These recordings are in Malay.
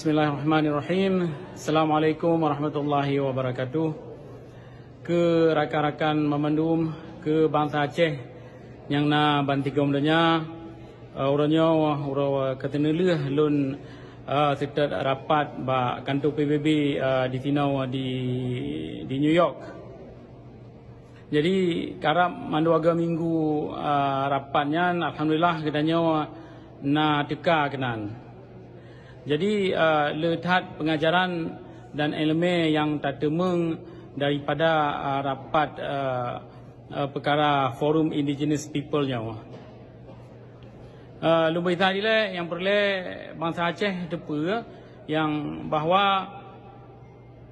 Bismillahirrahmanirrahim. Assalamualaikum warahmatullahi wabarakatuh. Ke rakan-rakan memandum ke bangsa Aceh yang na bantigom donya urangnya ura keteneleh lun serta rapat ba kantor PBB di Tinau di New York. Jadi karap mandu aga minggu rapatnya alhamdulillah katanya na teka kenan. Jadi letak pengajaran dan elemen yang tak temeng daripada rapat perkara Forum Indigenous People-nya. Lumbai tadi lah yang perlu bangsa Aceh depa yang bahawa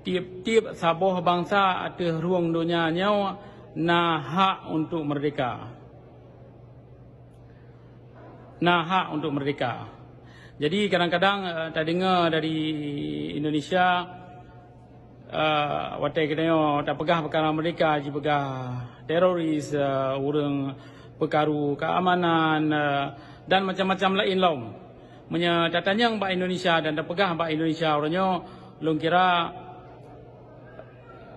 tiap-tiap sabuh bangsa ada ruang dunianya na hak untuk merdeka. Na hak untuk merdeka. Jadi kadang-kadang tak dengar dari Indonesia watai katanya tak pegah perkara mereka je pegah teroris, orang perkaru keamanan dan macam-macam lain laum. Menyatatanya bak Indonesia dan tak pegah bak Indonesia orangnya long kira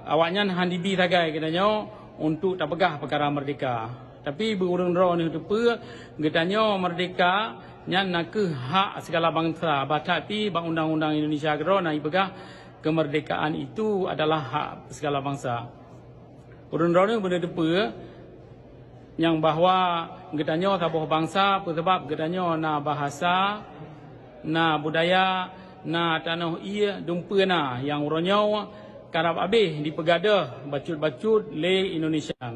awaknya handibi tagai katanya untuk tak pegah perkara merdeka. Tapi berurang roh ni depa katanya merdeka nyan nak ke hak segala bangsa tapi bang undang-undang Indonesia kero nak ibegah kemerdekaan itu adalah hak segala bangsa. Urun-urun benda depa yang bahawa gedanya sabuh bangsa sebab gedanya na bahasa, na budaya, na tanah ia dumpa na yang urangnya karab habis dipegadah bacut-bacut le Indonesia.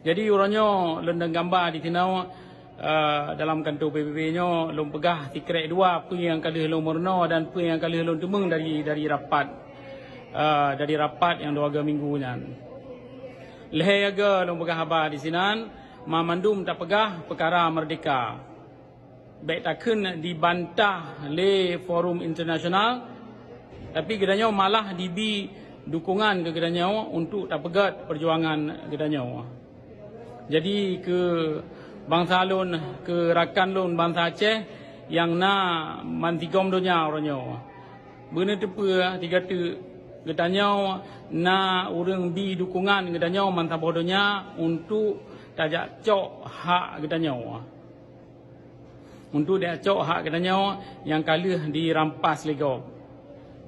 Jadi urangnya lendang gambar di Tinau dalam kantor PBB-nya lom pegah tikrek dua apa yang kali lom merna dan apa yang kali lom temeng dari rapat yang 2 minggu nya. Leh aga lom pegah habar di sinan mamandum tak pegah perkara merdeka. Baik takkan dibantah le forum internasional tapi gedanya malah dibi dukungan ke gedanya untuk tak pegat perjuangan gedanya. Jadi ke bangsa lun ke rakan lun bangsa Aceh yang na mantigom dunia orangnya. Benda tepa tiga tu getanya na urang bi dukungan getanya mantabah dunia untuk tajak cok hak getanya. Untuk dia cok hak getanya yang kalah dirampas lego.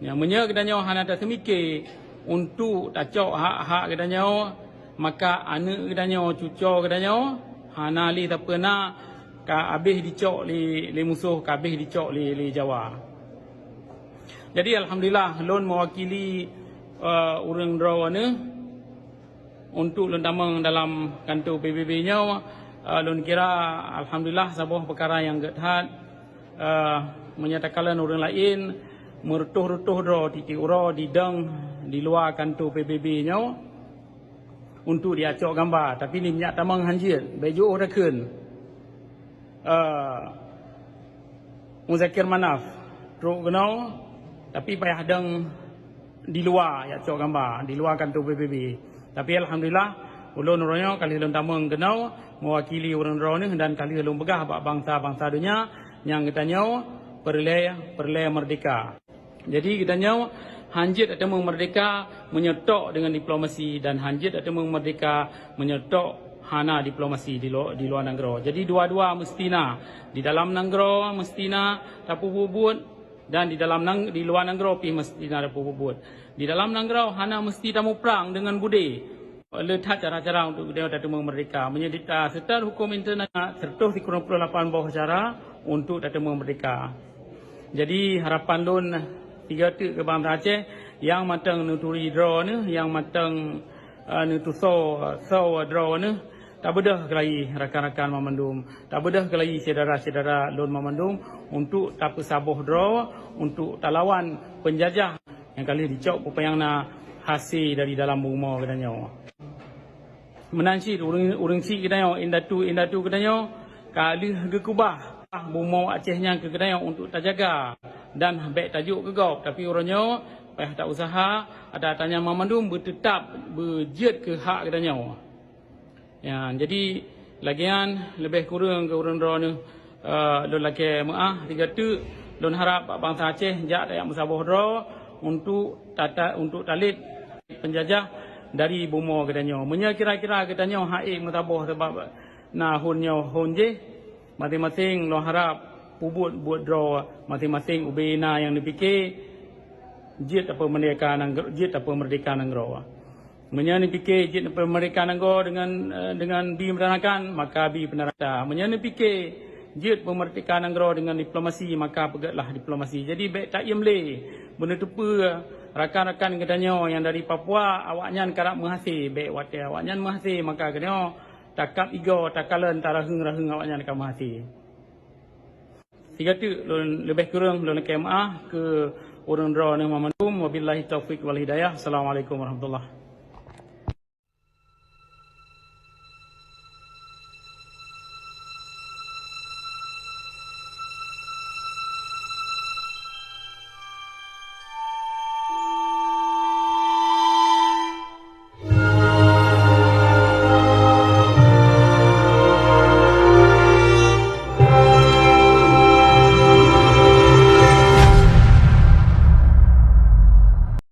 Yang menya getanya hana tak semikir untuk tak cok hak-hak getanya maka anak getanya cucu getanya hana li tak pernah ka habis dicok li musuh ka habis dicok li Jawa. Jadi alhamdulillah lon mewakili urang draw ni untuk lon tamang dalam kantor PBB-nya lon kira alhamdulillah sabuh perkara yang gedhat menyatakan orang lain merutuh-rutuh draw titik ura didang di luar kantor PBB-nya untuk dia cok gambar tapi ni minyak tamang hanjir bejo rakeun Muzakir Manaf truk genau tapi payah dang di luar ya cok gambar di luar kantor PBB tapi alhamdulillah ulun orangnya kali ulun tamang genau mewakili orang orang ni dan kali ulun begah bangsa-bangsa dunia yang katanya perleh merdeka. Jadi katanya hanjit atau merdeka menyetok dengan diplomasi dan hanjit atau merdeka menyetok hana diplomasi di luar negara. Jadi dua-dua mestina di dalam negara mestina tapu bubut dan di luar negara pi mestina tapu bubut. Di dalam negara hana mesti tamu perang dengan budi. Letak cara-cara untuk dia tamu merdeka menyedita serta hukum internasional serta 98 bawah cara untuk tamu merdeka. Jadi harapan lun tiga tu ke bangsa Aceh yang matang nuturi draw ni yang matang nutuso draw ni tak bedah kelai rakan-rakan memandum tak bedah kelai saudara-saudara lon memandum untuk tak sabuh draw untuk tak lawan penjajah yang kali dicok pupayang na hasil dari dalam rumah katanya menansi urang si katanya indatu katanya kali gekubah bumau Acehnya ke katanya untuk tak jaga dan baik tajuk ke gau tapi orangnya payah tak usaha ada tanya memandum bertetap berjet ke hak katanya. Ya, jadi lagian lebih kurang ke urang-urang ni lelaki maah tiga tu lun harap bangsa Aceh jak dayak musabah draw untuk talit penjajah dari Bumo katanya. Menya kira-kira katanya haik musabah sebab nah hunnya hunje masing-masing lun harap pubut buat draw masing-masing ubina yang dipikir jit apa merdeka negara. Menya ni fikir jit apa merdeka negara dengan bi menerangkan maka bi penerangkan. Menya ni fikir jit pemerdekaan negara dengan diplomasi maka pegatlah diplomasi. Jadi baik tak yemle benda tu rakan-rakan katanya yang dari Papua awaknya karap menghasil baik wate awaknya menghasil maka katanya takap igo takalan tarahung-rahung awaknya akan menghasil. Tiga tu lebih kurang lun KMA ke urun draw ni Muhammadum wabillahi taufik wal hidayah. Assalamualaikum warahmatullahi